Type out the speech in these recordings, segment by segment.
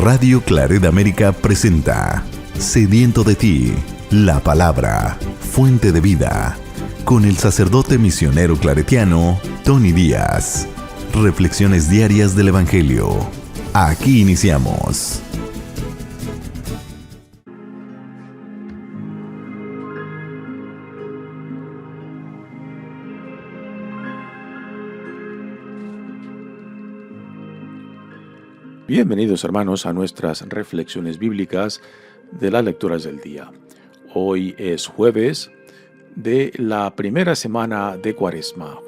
Radio Claret América presenta Sediento de ti, la palabra, fuente de vida, con el sacerdote misionero claretiano Tony Díaz. Reflexiones diarias del Evangelio. Aquí iniciamos. Bienvenidos, hermanos, a nuestras reflexiones bíblicas de las lecturas del día. Hoy es jueves de la primera semana de Cuaresma.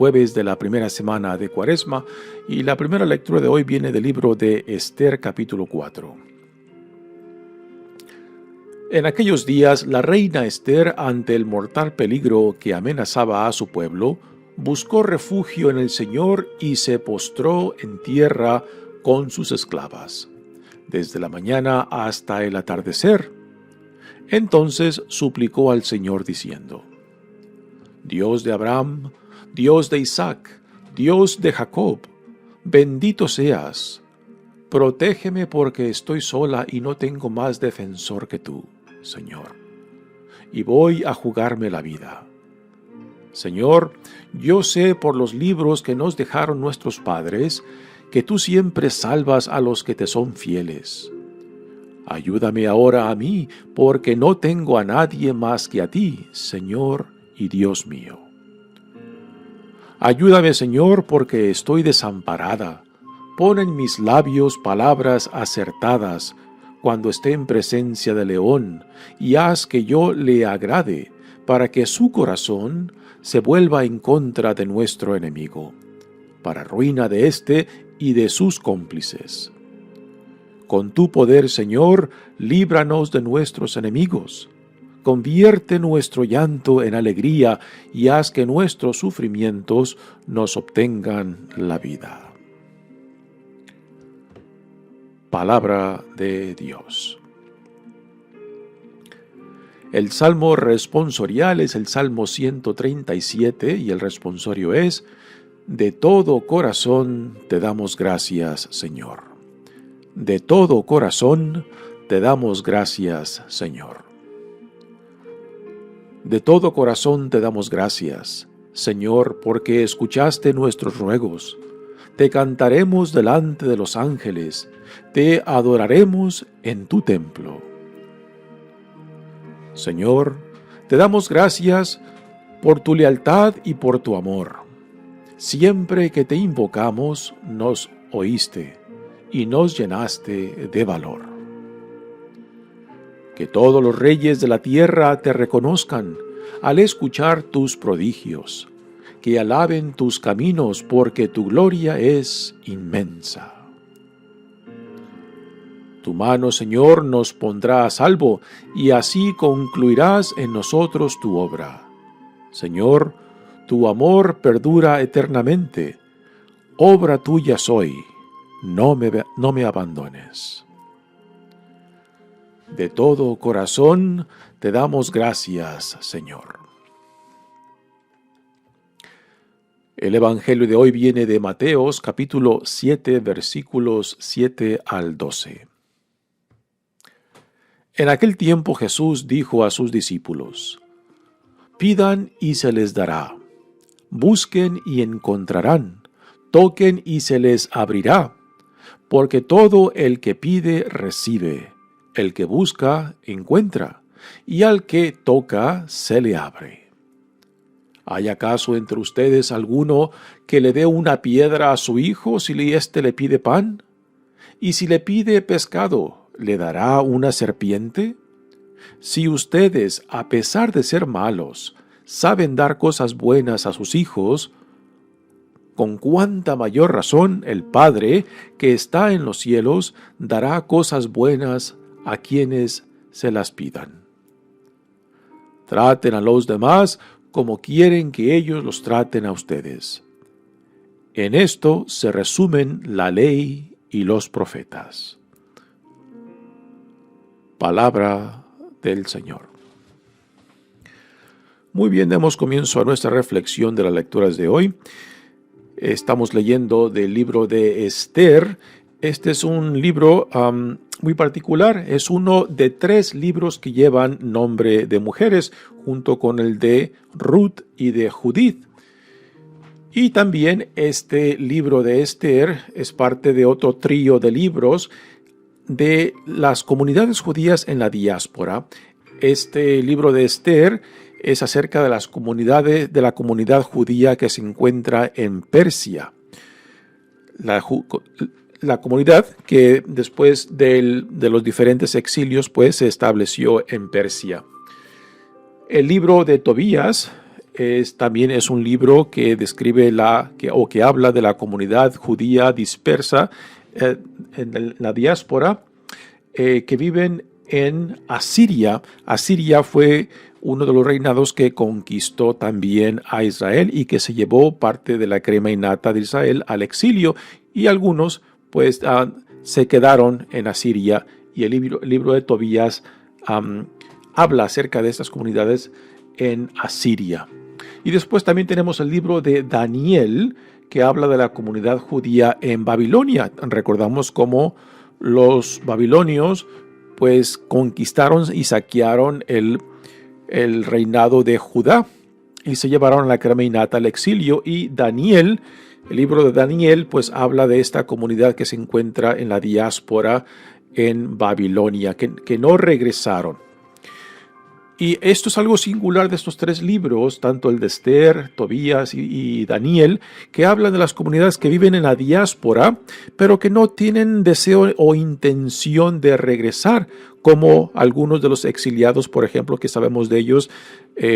Y la primera lectura de hoy viene del libro de Esther, capítulo 4. En aquellos días, la reina Esther, ante el mortal peligro que amenazaba a su pueblo, buscó refugio en el Señor y se postró en tierra con sus esclavas, desde la mañana hasta el atardecer. Entonces suplicó al Señor diciendo: Dios de Abraham, Dios de Isaac, Dios de Jacob, bendito seas. Protégeme porque estoy sola y no tengo más defensor que tú, Señor, y voy a jugarme la vida. Señor, yo sé por los libros que nos dejaron nuestros padres que tú siempre salvas a los que te son fieles. Ayúdame ahora a mí, porque no tengo a nadie más que a ti, Señor y Dios mío. Ayúdame, Señor, porque estoy desamparada. Pon en mis labios palabras acertadas cuando esté en presencia del león, y haz que yo le agrade, para que su corazón se vuelva en contra de nuestro enemigo, para ruina de éste y de sus cómplices. Con tu poder, Señor, líbranos de nuestros enemigos. Convierte nuestro llanto en alegría y haz que nuestros sufrimientos nos obtengan la vida. Palabra de Dios. El salmo responsorial es el Salmo 137 y el responsorio es: De todo corazón te damos gracias, Señor. De todo corazón te damos gracias, Señor. De todo corazón te damos gracias, Señor, porque escuchaste nuestros ruegos. Te cantaremos delante de los ángeles, te adoraremos en tu templo. Señor, te damos gracias por tu lealtad y por tu amor. Siempre que te invocamos, nos oíste y nos llenaste de valor. Que todos los reyes de la tierra te reconozcan al escuchar tus prodigios, que alaben tus caminos porque tu gloria es inmensa. Tu mano, Señor, nos pondrá a salvo y así concluirás en nosotros tu obra. Señor, tu amor perdura eternamente. Obra tuya soy, no me abandones. De todo corazón te damos gracias, Señor. El Evangelio de hoy viene de Mateos, capítulo 7, versículos 7 al 12. En aquel tiempo Jesús dijo a sus discípulos: Pidan y se les dará. Busquen y encontrarán, toquen y se les abrirá, porque todo el que pide recibe, el que busca encuentra, y al que toca se le abre. ¿Hay acaso entre ustedes alguno que le dé una piedra a su hijo si éste le pide pan? ¿Y si le pide pescado, le dará una serpiente? Si ustedes, a pesar de ser malos, saben dar cosas buenas a sus hijos, con cuánta mayor razón el Padre que está en los cielos dará cosas buenas a quienes se las pidan. Traten a los demás como quieren que ellos los traten a ustedes. En esto se resumen la ley y los profetas. Palabra del Señor. Muy bien, demos comienzo a nuestra reflexión de las lecturas de hoy. Estamos leyendo del libro de Esther, Este es un libro muy particular. Es uno de 3 libros que llevan nombre de mujeres, junto con el de Ruth y de Judith. Y también este libro de Esther es parte de otro trío de libros de las comunidades judías en la diáspora. Este libro de Esther es acerca de las comunidades de la comunidad judía que se encuentra en Persia. La comunidad que después de los diferentes exilios pues se estableció en Persia. El libro de Tobías también es un libro que describe que habla de la comunidad judía dispersa en la diáspora que viven en Asiria. Asiria fue uno de los reinados que conquistó también a Israel y que se llevó parte de la crema innata de Israel al exilio, y algunos pues se quedaron en Asiria, y el libro de Tobías habla acerca de estas comunidades en Asiria. Y después también tenemos el libro de Daniel, que habla de la comunidad judía en Babilonia. Recordamos cómo los babilonios pues conquistaron y saquearon el reinado de Judá y se llevaron a la crema innata al exilio. Y Daniel, el libro de Daniel, pues habla de esta comunidad que se encuentra en la diáspora en Babilonia, que no regresaron. Y esto es algo singular de estos 3 libros, tanto el de Esther, Tobías y Daniel, que hablan de las comunidades que viven en la diáspora, pero que no tienen deseo o intención de regresar, como algunos de los exiliados, por ejemplo, que sabemos de ellos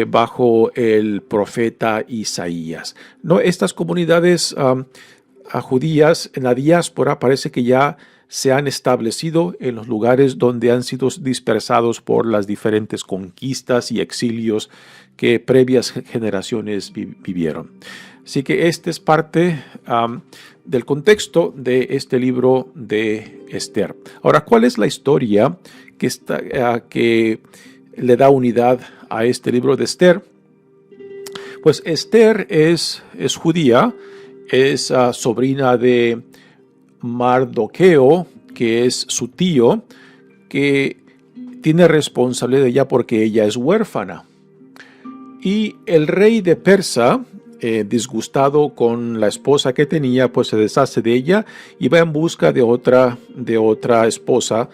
bajo el profeta Isaías. ¿No? Estas comunidades judías en la diáspora parece que ya se han establecido en los lugares donde han sido dispersados por las diferentes conquistas y exilios que previas generaciones vivieron. Así que este es parte del contexto de este libro de Esther. Ahora, ¿cuál es la historia que le da unidad a este libro de Esther? Pues Esther es judía, es sobrina de Mardoqueo, que es su tío, que tiene responsabilidad de ella porque ella es huérfana. Y el rey de Persia, disgustado con la esposa que tenía, pues se deshace de ella y va en busca de otra esposa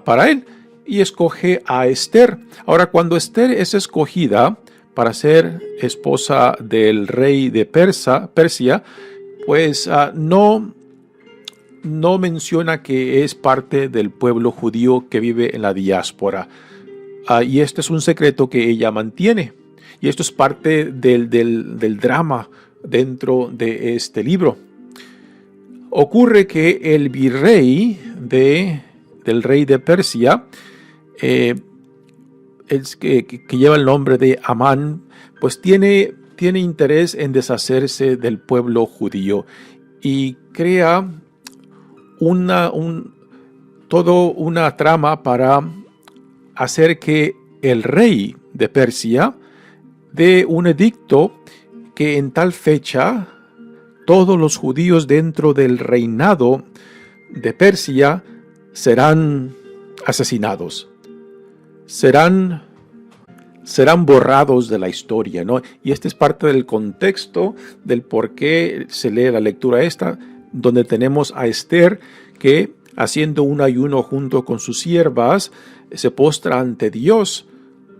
para él, y escoge a Esther. Ahora, cuando Esther es escogida para ser esposa del rey de Persia, pues no menciona que es parte del pueblo judío que vive en la diáspora. Y este es un secreto que ella mantiene. Y esto es parte del drama dentro de este libro. Ocurre que el virrey del rey de Persia, que lleva el nombre de Amán, pues tiene interés en deshacerse del pueblo judío y crea toda una trama para hacer que el rey de Persia dé un edicto que en tal fecha todos los judíos dentro del reinado de Persia serán asesinados, serán borrados de la historia, ¿no? Y este es parte del contexto del por qué se lee la lectura esta, donde tenemos a Esther que, haciendo un ayuno junto con sus siervas, se postra ante Dios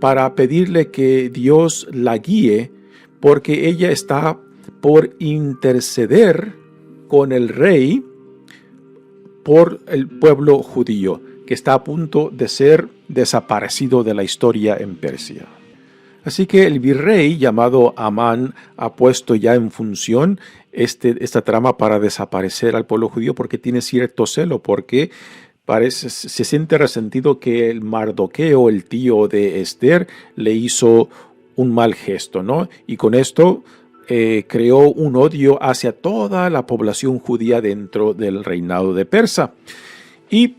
para pedirle que Dios la guíe, porque ella está por interceder con el rey por el pueblo judío, que está a punto de ser desaparecido de la historia en Persia. Así que el virrey llamado Amán ha puesto ya en función esta trama para desaparecer al pueblo judío, porque tiene cierto celo, porque se siente resentido que el Mardoqueo, el tío de Esther, le hizo un mal gesto, ¿no? Y con esto creó un odio hacia toda la población judía dentro del reinado de Persia. Y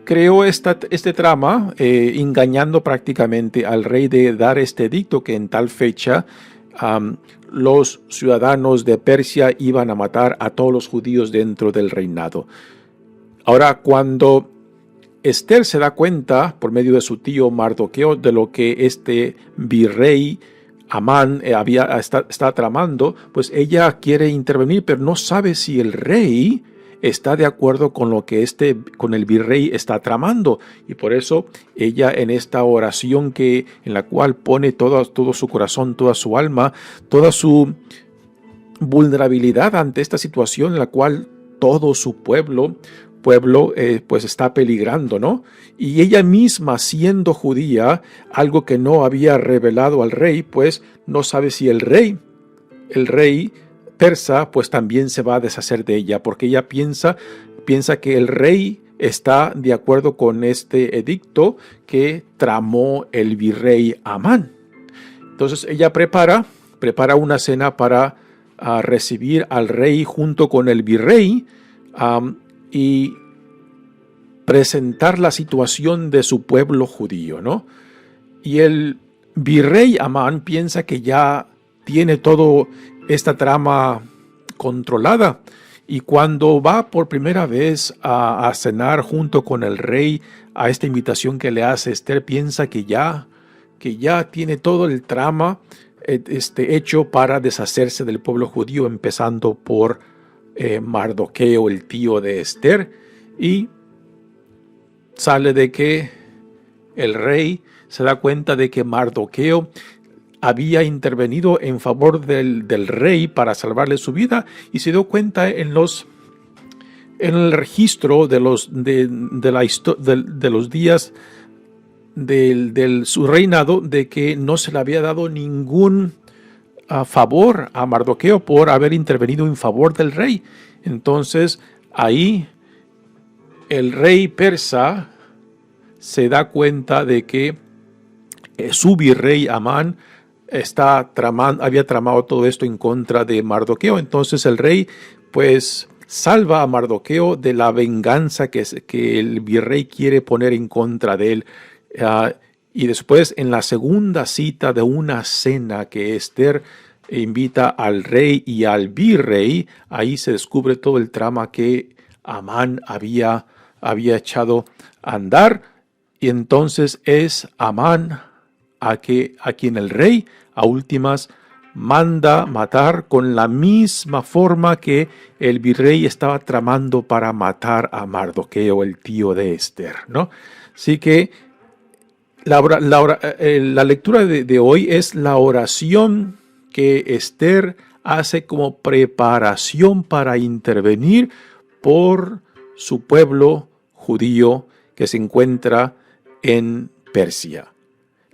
creó este trama engañando prácticamente al rey de dar este edicto que en tal fecha los ciudadanos de Persia iban a matar a todos los judíos dentro del reinado. Ahora, cuando Esther se da cuenta, por medio de su tío Mardoqueo, de lo que este virrey Amán está tramando, pues ella quiere intervenir, pero no sabe si el rey está de acuerdo con lo que con el virrey está tramando. Y por eso ella, en esta oración en la cual pone todo su corazón, toda su alma, toda su vulnerabilidad ante esta situación en la cual todo su pueblo pues está peligrando, ¿no? Y ella misma, siendo judía, algo que no había revelado al rey, pues no sabe si el rey persa, pues también se va a deshacer de ella, porque ella piensa que el rey está de acuerdo con este edicto que tramó el virrey Amán. Entonces ella prepara una cena para recibir al rey junto con el virrey, y presentar la situación de su pueblo judío, ¿no? Y el virrey Amán piensa que ya tiene toda esta trama controlada, y cuando va por primera vez a cenar junto con el rey, a esta invitación que le hace Esther, piensa que ya tiene todo el trama hecho para deshacerse del pueblo judío, empezando por Mardoqueo, el tío de Esther, y sale de que el rey se da cuenta de que Mardoqueo había intervenido en favor del rey para salvarle su vida, y se dio cuenta en el registro de los días de su reinado, de que no se le había dado ningún favor a Mardoqueo por haber intervenido en favor del rey. Entonces ahí el rey persa se da cuenta de que su virrey Amán había tramado todo esto en contra de Mardoqueo. Entonces el rey pues salva a Mardoqueo de la venganza que el virrey quiere poner en contra de él. Y después, en la segunda cita de una cena que Esther invita al rey y al virrey, ahí se descubre todo el trama que Amán había echado a andar. Y entonces es Amán a quien el rey a últimas manda matar, con la misma forma que el virrey estaba tramando para matar a Mardoqueo, el tío de Esther, ¿no? Así que la lectura de hoy es la oración que Esther hace como preparación para intervenir por su pueblo judío que se encuentra en Persia.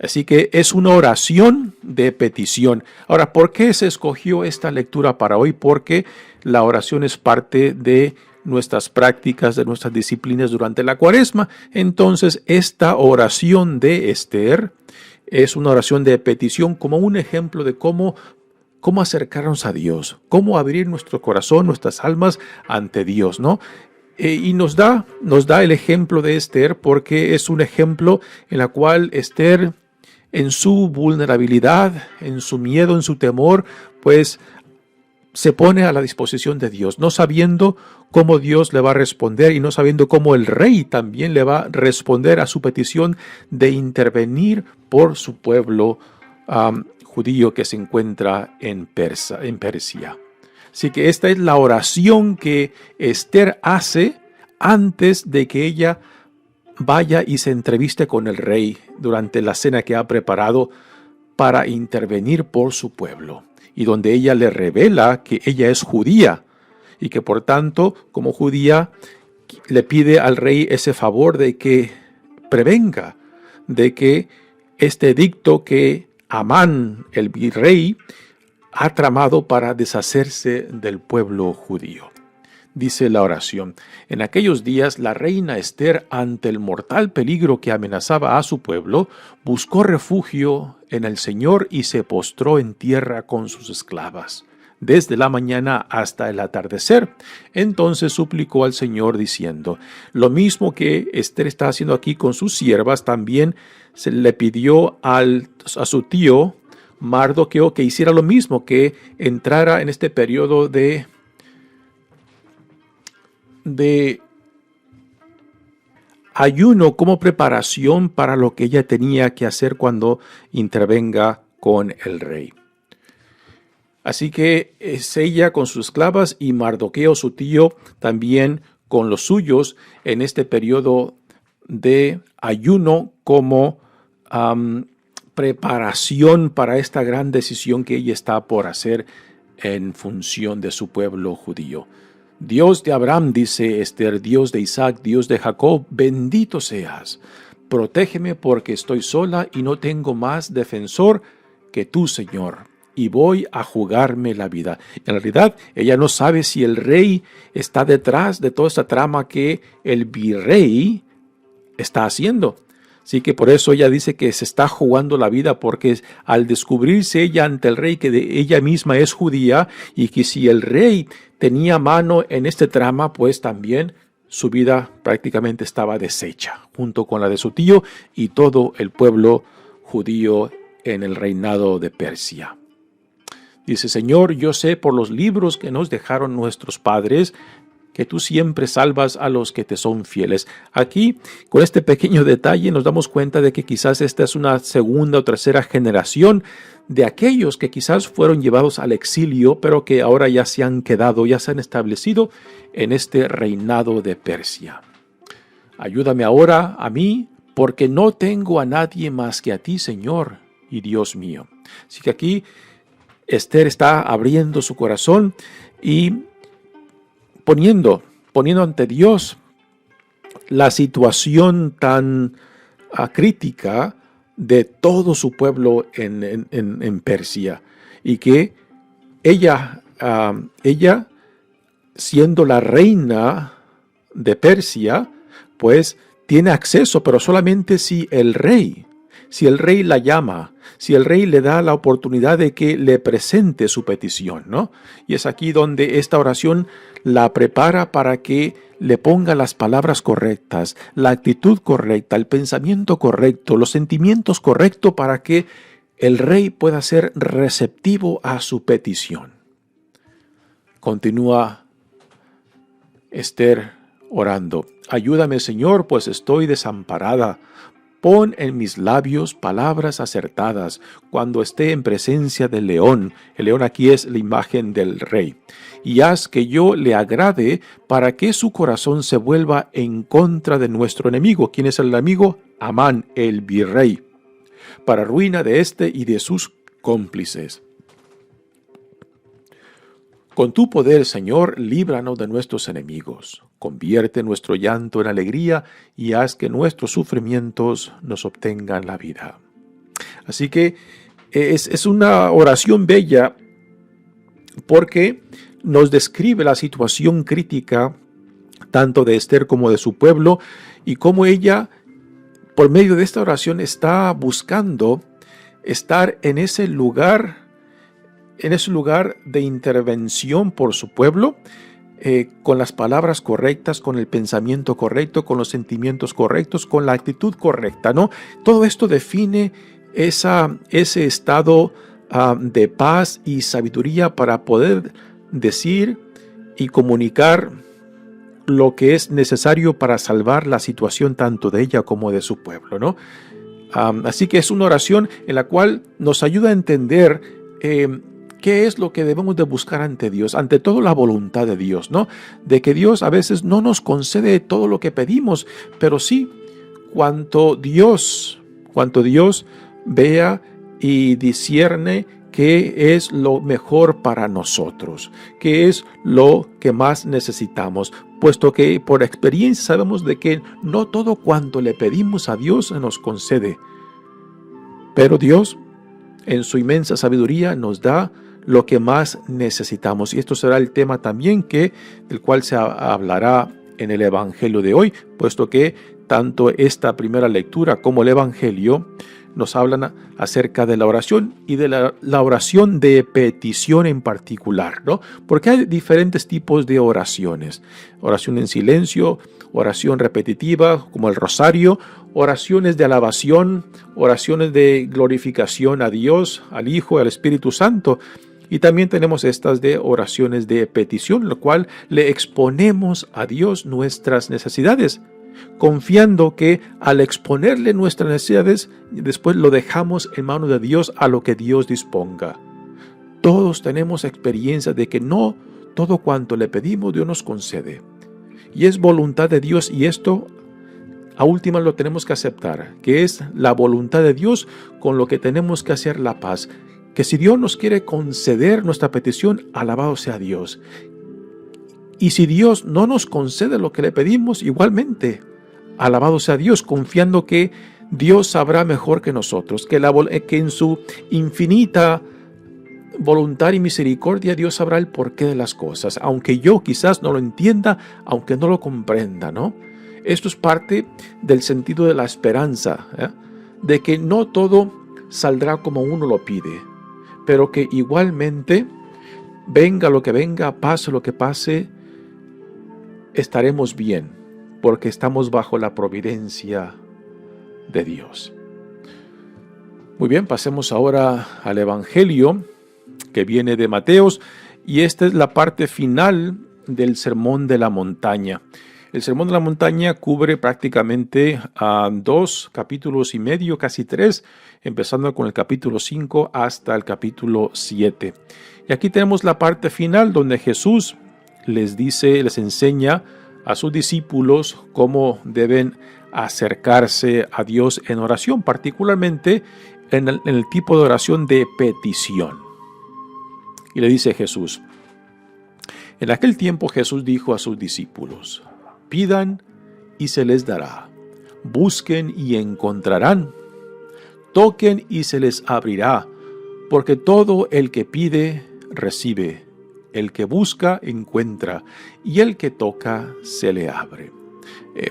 Así que es una oración de petición. Ahora, ¿por qué se escogió esta lectura para hoy? Porque la oración es parte de nuestras prácticas, de nuestras disciplinas durante la Cuaresma. Entonces, esta oración de Esther es una oración de petición como un ejemplo de cómo acercarnos a Dios, cómo abrir nuestro corazón, nuestras almas ante Dios, ¿no? Y nos da el ejemplo de Esther, porque es un ejemplo en la cual Esther, en su vulnerabilidad, en su miedo, en su temor, pues se pone a la disposición de Dios, no sabiendo cómo Dios le va a responder y no sabiendo cómo el rey también le va a responder a su petición de intervenir por su pueblo judío que se encuentra en Persia. Así que esta es la oración que Esther hace antes de que ella vaya y se entreviste con el rey durante la cena que ha preparado para intervenir por su pueblo, y donde ella le revela que ella es judía y que por tanto, como judía, le pide al rey ese favor de que prevenga de que este edicto que Amán, el virrey, ha tramado para deshacerse del pueblo judío. Dice la oración: en aquellos días la reina Esther, ante el mortal peligro que amenazaba a su pueblo, buscó refugio en el Señor y se postró en tierra con sus esclavas, desde la mañana hasta el atardecer. Entonces suplicó al Señor diciendo: lo mismo que Esther está haciendo aquí con sus siervas, también se le pidió a su tío Mardoqueo que hiciera lo mismo, que entrara en este periodo de ayuno como preparación para lo que ella tenía que hacer cuando intervenga con el rey. Así que es ella con sus esclavas y Mardoqueo, su tío, también con los suyos en este periodo de ayuno como preparación para esta gran decisión que ella está por hacer en función de su pueblo judío. Dios de Abraham, dice Esther, Dios de Isaac, Dios de Jacob, bendito seas. Protégeme porque estoy sola y no tengo más defensor que tú, Señor, y voy a jugarme la vida. En realidad, ella no sabe si el rey está detrás de toda esta trama que el virrey está haciendo. Así que por eso ella dice que se está jugando la vida, porque al descubrirse ella ante el rey que ella misma es judía y que si el rey tenía mano en este trama, pues también su vida prácticamente estaba deshecha, junto con la de su tío y todo el pueblo judío en el reinado de Persia. Dice, Señor, yo sé por los libros que nos dejaron nuestros padres, que tú siempre salvas a los que te son fieles. Aquí, con este pequeño detalle, nos damos cuenta de que quizás esta es una segunda o tercera generación de aquellos que quizás fueron llevados al exilio, pero que ahora ya se han quedado, ya se han establecido en este reinado de Persia. Ayúdame ahora a mí, porque no tengo a nadie más que a ti, Señor y Dios mío. Así que aquí Esther está abriendo su corazón y poniendo ante Dios la situación tan crítica de todo su pueblo en Persia, y que ella siendo la reina de Persia, pues tiene acceso, pero solamente si el rey la llama, si el rey le da la oportunidad de que le presente su petición, ¿no? Y es aquí donde esta oración la prepara para que le ponga las palabras correctas, la actitud correcta, el pensamiento correcto, los sentimientos correctos para que el rey pueda ser receptivo a su petición. Continúa Esther orando. Ayúdame, Señor, pues estoy desamparada. Pon en mis labios palabras acertadas cuando esté en presencia del león. El león aquí es la imagen del rey. Y haz que yo le agrade para que su corazón se vuelva en contra de nuestro enemigo. ¿Quién es el enemigo? Amán, el virrey, para ruina de éste y de sus cómplices. Con tu poder, Señor, líbranos de nuestros enemigos. Convierte nuestro llanto en alegría y haz que nuestros sufrimientos nos obtengan la vida. Así que es una oración bella porque nos describe la situación crítica tanto de Esther como de su pueblo y cómo ella, por medio de esta oración, está buscando estar en ese lugar de intervención por su pueblo, con las palabras correctas, con el pensamiento correcto, con los sentimientos correctos, con la actitud correcta, ¿no? Todo esto define ese estado de paz y sabiduría para poder decir y comunicar lo que es necesario para salvar la situación tanto de ella como de su pueblo, ¿no? Así que es una oración en la cual nos ayuda a entender ¿qué es lo que debemos de buscar ante Dios? Ante todo, la voluntad de Dios, ¿no? De que Dios a veces no nos concede todo lo que pedimos, pero sí cuanto Dios vea y discierne qué es lo mejor para nosotros, qué es lo que más necesitamos, puesto que por experiencia sabemos de que no todo cuanto le pedimos a Dios se nos concede, pero Dios en su inmensa sabiduría nos da lo que más necesitamos. Y esto será el tema también del cual se hablará en el Evangelio de hoy, puesto que tanto esta primera lectura como el Evangelio nos hablan acerca de la oración y de la oración de petición en particular, ¿no? Porque hay diferentes tipos de oraciones. Oración en silencio, oración repetitiva, como el rosario, oraciones de alabación, oraciones de glorificación a Dios, al Hijo y al Espíritu Santo. Y también tenemos estas de oraciones de petición, lo cual le exponemos a Dios nuestras necesidades. confiando que al exponerle nuestras necesidades, después lo dejamos en manos de Dios a lo que Dios disponga. Todos tenemos experiencia de que no todo cuanto le pedimos Dios nos concede. Y es voluntad de Dios, y esto a última lo tenemos que aceptar, que es la voluntad de Dios con lo que tenemos que hacer la paz. Que si Dios nos quiere conceder nuestra petición, alabado sea Dios. Y si Dios no nos concede lo que le pedimos, igualmente, alabado sea Dios, confiando que Dios sabrá mejor que nosotros, que en su infinita voluntad y misericordia Dios sabrá el porqué de las cosas, aunque yo quizás no lo entienda, aunque no lo comprenda, ¿no? Esto es parte del sentido de la esperanza, de que no todo saldrá como uno lo pide, pero que igualmente, venga lo que venga, pase lo que pase, estaremos bien, porque estamos bajo la providencia de Dios. Muy bien, pasemos ahora al Evangelio que viene de Mateos, y esta es la parte final del Sermón de la Montaña. El Sermón de la Montaña cubre prácticamente 2 capítulos y medio, casi 3, empezando con el capítulo 5 hasta el capítulo 7. Y aquí tenemos la parte final donde Jesús les enseña a sus discípulos cómo deben acercarse a Dios en oración, particularmente en el tipo de oración de petición. Y le dice Jesús: en aquel tiempo Jesús dijo a sus discípulos: pidan y se les dará, busquen y encontrarán, toquen y se les abrirá, porque todo el que pide, recibe, el que busca, encuentra, y el que toca, se le abre.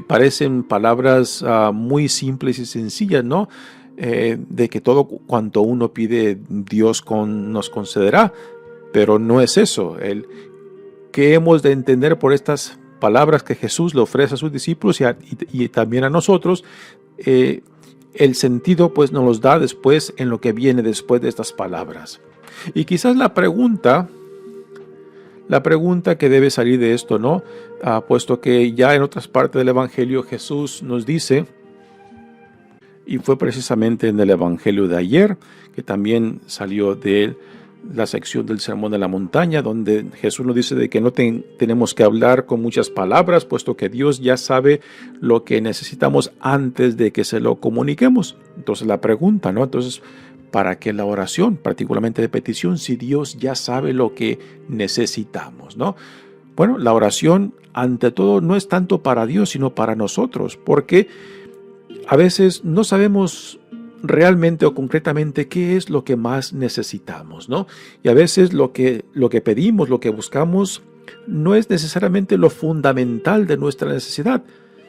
Parecen palabras muy simples y sencillas, ¿no? De que todo cuanto uno pide, Dios nos concederá, pero no es eso. ¿Qué hemos de entender por estas palabras que Jesús le ofrece a sus discípulos y también a nosotros? El sentido pues nos los da después en lo que viene después de estas palabras. Y quizás la pregunta que debe salir de esto, ¿no? Puesto que ya en otras partes del Evangelio Jesús nos dice, y fue precisamente en el Evangelio de ayer, que también salió de la sección del Sermón de la Montaña, donde Jesús nos dice de que no tenemos que hablar con muchas palabras, puesto que Dios ya sabe lo que necesitamos antes de que se lo comuniquemos. Entonces la pregunta, ¿no? Entonces, ¿para qué la oración, particularmente de petición, si Dios ya sabe lo que necesitamos, ¿no? Bueno, la oración, ante todo, no es tanto para Dios, sino para nosotros, porque a veces no sabemos realmente o concretamente qué es lo que más necesitamos, ¿no? Y a veces lo que pedimos, lo que buscamos, no es necesariamente lo fundamental de nuestra necesidad,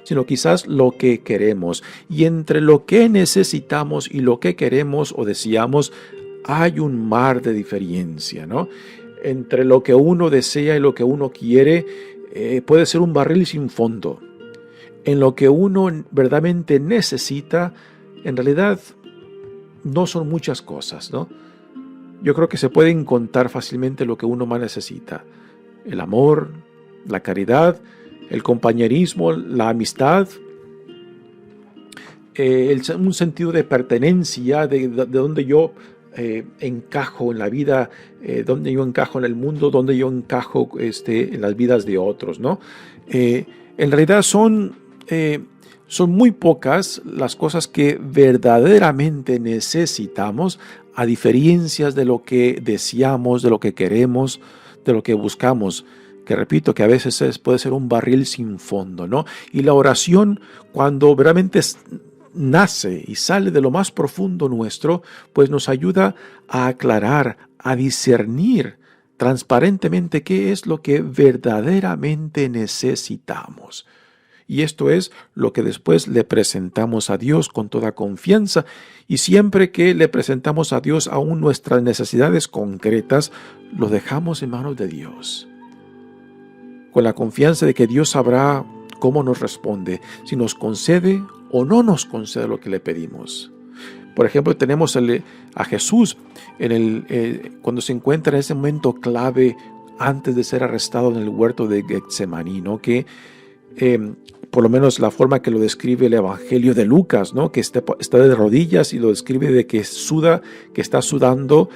sino quizás lo que queremos. Y entre lo que necesitamos y lo que queremos o deseamos, hay un mar de diferencia, ¿no? Entre lo que uno desea y lo que uno quiere, puede ser un barril sin fondo. En lo que uno verdaderamente necesita, en realidad no son muchas cosas, ¿no? Yo creo que se pueden contar fácilmente lo que uno más necesita: el amor, la caridad, el compañerismo, la amistad, un sentido de pertenencia, de donde yo encajo en la vida, donde yo encajo en el mundo, donde yo encajo en las vidas de otros, ¿no? En realidad son muy pocas las cosas que verdaderamente necesitamos, a diferencia de lo que deseamos, de lo que queremos, de lo que buscamos, que repito, que a veces puede ser un barril sin fondo, ¿no? Y la oración, cuando verdaderamente nace y sale de lo más profundo nuestro, pues nos ayuda a aclarar, a discernir transparentemente qué es lo que verdaderamente necesitamos. Y esto es lo que después le presentamos a Dios con toda confianza. Y siempre que le presentamos a Dios aún nuestras necesidades concretas, lo dejamos en manos de Dios, con la confianza de que Dios sabrá cómo nos responde, si nos concede o no nos concede lo que le pedimos. Por ejemplo, tenemos a Jesús cuando se encuentra en ese momento clave antes de ser arrestado en el huerto de Getsemaní, ¿no? Que por lo menos la forma que lo describe el Evangelio de Lucas, ¿no? Que está de rodillas y lo describe de que suda, que está sudando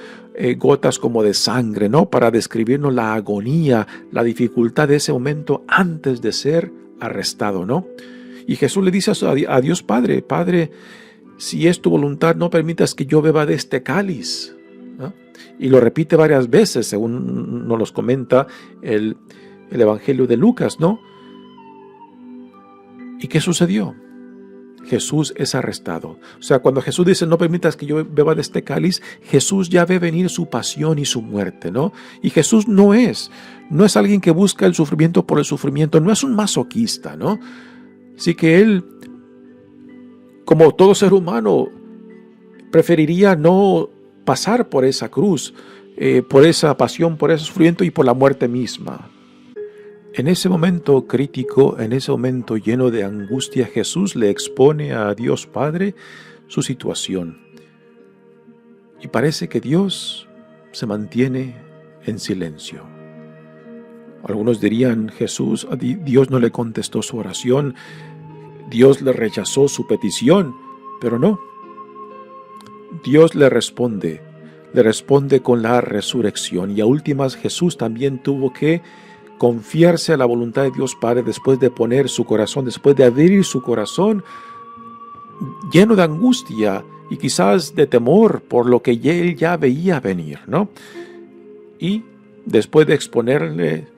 gotas como de sangre, ¿no? Para describirnos la agonía, la dificultad de ese momento antes de ser arrestado, ¿no? Y Jesús le dice a Dios Padre: Padre, si es tu voluntad, no permitas que yo beba de este cáliz, ¿no? Y lo repite varias veces, según nos los comenta el Evangelio de Lucas, ¿no? ¿Y qué sucedió? Jesús es arrestado. O sea, cuando Jesús dice: no permitas que yo beba de este cáliz, Jesús ya ve venir su pasión y su muerte, ¿no? Y Jesús no es alguien que busca el sufrimiento por el sufrimiento, no es un masoquista, ¿no? Así que Él, como todo ser humano, preferiría no pasar por esa cruz, por esa pasión, por ese sufrimiento y por la muerte misma. En ese momento crítico, en ese momento lleno de angustia, Jesús le expone a Dios Padre su situación. Y parece que Dios se mantiene en silencio. Algunos dirían: Dios no le contestó su oración, Dios le rechazó su petición, pero no. Dios le responde con la resurrección, y a últimas Jesús también tuvo que confiarse a la voluntad de Dios Padre después de poner su corazón, después de abrir su corazón lleno de angustia y quizás de temor por lo que él ya veía venir, ¿no? Y después de exponerle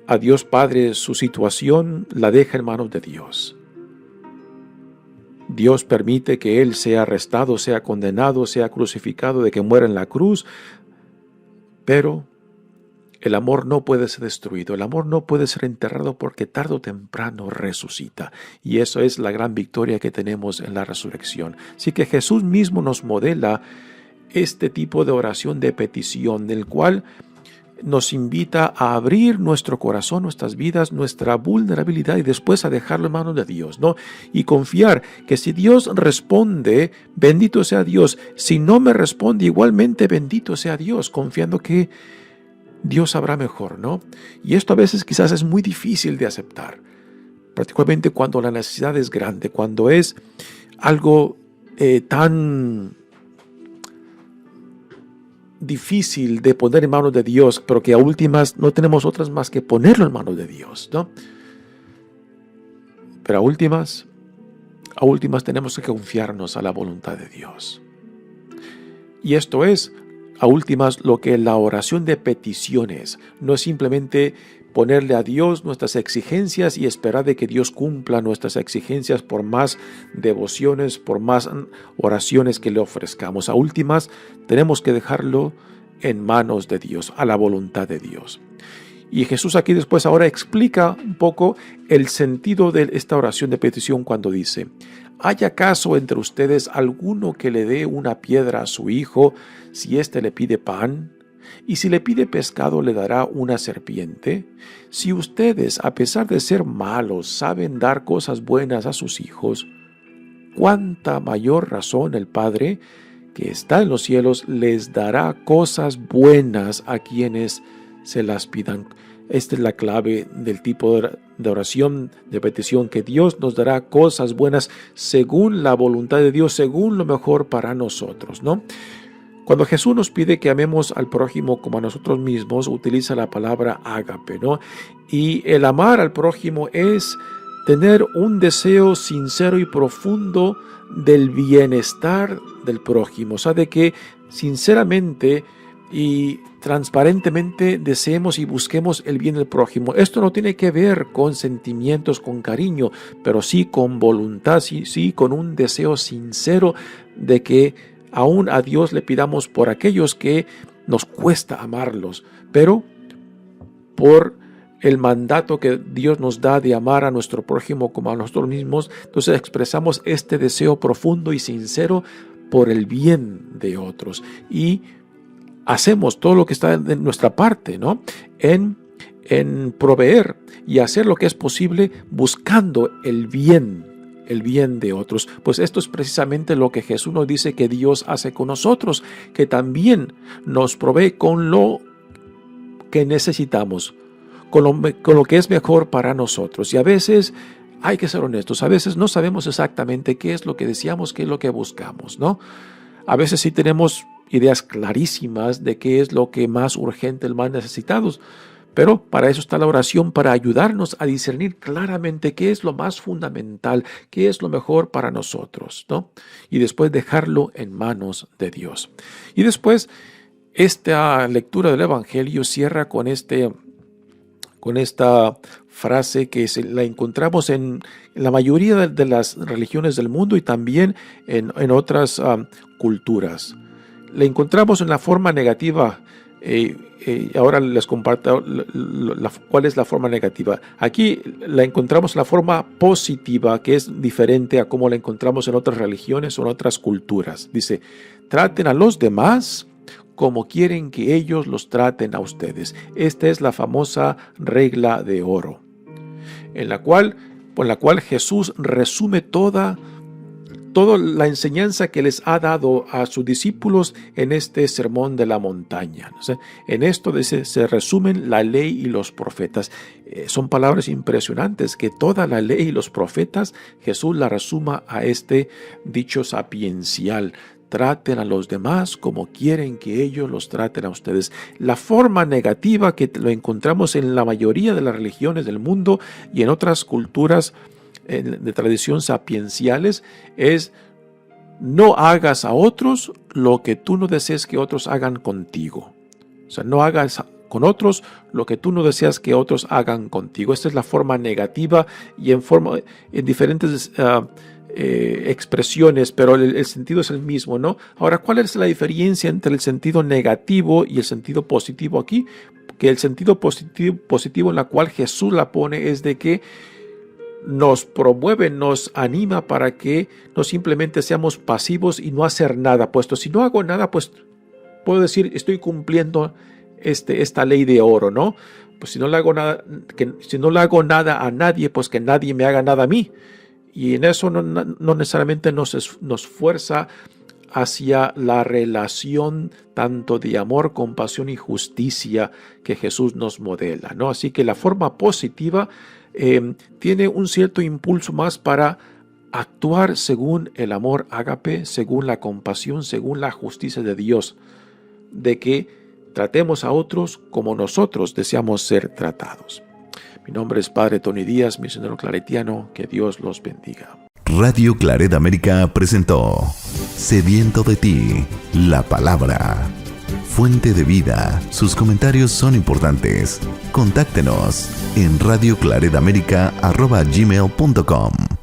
a Dios Padre su situación, la deja en manos de Dios. Dios permite que él sea arrestado, sea condenado, sea crucificado, de que muera en la cruz, pero el amor no puede ser destruido, el amor no puede ser enterrado, porque tarde o temprano resucita. Y eso es la gran victoria que tenemos en la resurrección. Así que Jesús mismo nos modela este tipo de oración de petición, del cual nos invita a abrir nuestro corazón, nuestras vidas, nuestra vulnerabilidad, y después a dejarlo en manos de Dios, ¿no? Y confiar que si Dios responde, bendito sea Dios. Si no me responde, igualmente bendito sea Dios, confiando que Dios sabrá mejor, ¿no? Y esto a veces quizás es muy difícil de aceptar, particularmente cuando la necesidad es grande, cuando es algo tan difícil de poner en manos de Dios, pero que a últimas no tenemos otras más que ponerlo en manos de Dios, ¿no? Pero a últimas tenemos que confiarnos a la voluntad de Dios. Y esto es, a últimas, lo que la oración de peticiones no es simplemente ponerle a Dios nuestras exigencias y esperar de que Dios cumpla nuestras exigencias por más devociones, por más oraciones que le ofrezcamos. A últimas, tenemos que dejarlo en manos de Dios, a la voluntad de Dios. Y Jesús aquí después ahora explica un poco el sentido de esta oración de petición cuando dice: ¿hay acaso entre ustedes alguno que le dé una piedra a su hijo si éste le pide pan? ¿Y si le pide pescado, le dará una serpiente? Si ustedes, a pesar de ser malos, saben dar cosas buenas a sus hijos, ¿cuánta mayor razón el Padre que está en los cielos les dará cosas buenas a quienes se las pidan? Esta es la clave del tipo de oración, de petición, que Dios nos dará cosas buenas según la voluntad de Dios, según lo mejor para nosotros, ¿no? Cuando Jesús nos pide que amemos al prójimo como a nosotros mismos, utiliza la palabra ágape, ¿no? Y el amar al prójimo es tener un deseo sincero y profundo del bienestar del prójimo, o sea, de que sinceramente y transparentemente deseemos y busquemos el bien del prójimo. Esto no tiene que ver con sentimientos, con cariño, pero sí con voluntad, sí con un deseo sincero de que aún a Dios le pidamos por aquellos que nos cuesta amarlos, pero por el mandato que Dios nos da de amar a nuestro prójimo como a nosotros mismos. Entonces expresamos este deseo profundo y sincero por el bien de otros, y hacemos todo lo que está de nuestra parte, ¿no? En proveer y hacer lo que es posible buscando el bien de otros. Pues esto es precisamente lo que Jesús nos dice que Dios hace con nosotros, que también nos provee con lo que necesitamos, con lo que es mejor para nosotros. Y a veces hay que ser honestos, a veces no sabemos exactamente qué es lo que deseamos, qué es lo que buscamos, ¿no? A veces sí tenemos ideas clarísimas de qué es lo que más urgente, el más necesitados, pero para eso está la oración, para ayudarnos a discernir claramente qué es lo más fundamental, qué es lo mejor para nosotros, ¿no? Y después dejarlo en manos de Dios. Y después, esta lectura del Evangelio cierra con esta frase que la encontramos en la mayoría de las religiones del mundo y también en otras culturas. La encontramos en la forma negativa. Ahora les comparto cuál es la forma negativa. Aquí la encontramos en la forma positiva, que es diferente a cómo la encontramos en otras religiones o en otras culturas. Dice, traten a los demás como quieren que ellos los traten a ustedes. Esta es la famosa regla de oro, por la cual Jesús resume toda la enseñanza que les ha dado a sus discípulos en este sermón de la montaña. En esto se resumen la ley y los profetas. Son palabras impresionantes, que toda la ley y los profetas Jesús la resuma a este dicho sapiencial. Traten a los demás como quieren que ellos los traten a ustedes. La forma negativa que lo encontramos en la mayoría de las religiones del mundo y en otras culturas de tradición sapienciales es: no hagas a otros lo que tú no desees que otros hagan contigo. O sea, no hagas con otros lo que tú no deseas que otros hagan contigo. Esta es la forma negativa y en diferentes expresiones, pero el sentido es el mismo, ¿no? Ahora, ¿cuál es la diferencia entre el sentido negativo y el sentido positivo aquí? Que el sentido positivo en la cual Jesús la pone es de que nos promueve, nos anima para que no simplemente seamos pasivos y no hacer nada, puesto si no hago nada, pues puedo decir estoy cumpliendo esta ley de oro, ¿no? Pues si no le hago nada a nadie, pues que nadie me haga nada a mí. Y en eso no necesariamente nos fuerza hacia la relación tanto de amor, compasión y justicia que Jesús nos modela, ¿no? Así que la forma positiva tiene un cierto impulso más para actuar según el amor ágape, según la compasión, según la justicia de Dios, de que tratemos a otros como nosotros deseamos ser tratados. Mi nombre es Padre Tony Díaz, misionero claretiano. Que Dios los bendiga. Radio Claret América presentó Sediento de ti, la palabra. Fuente de vida. Sus comentarios son importantes. Contáctenos en radioclaretamerica@gmail.com.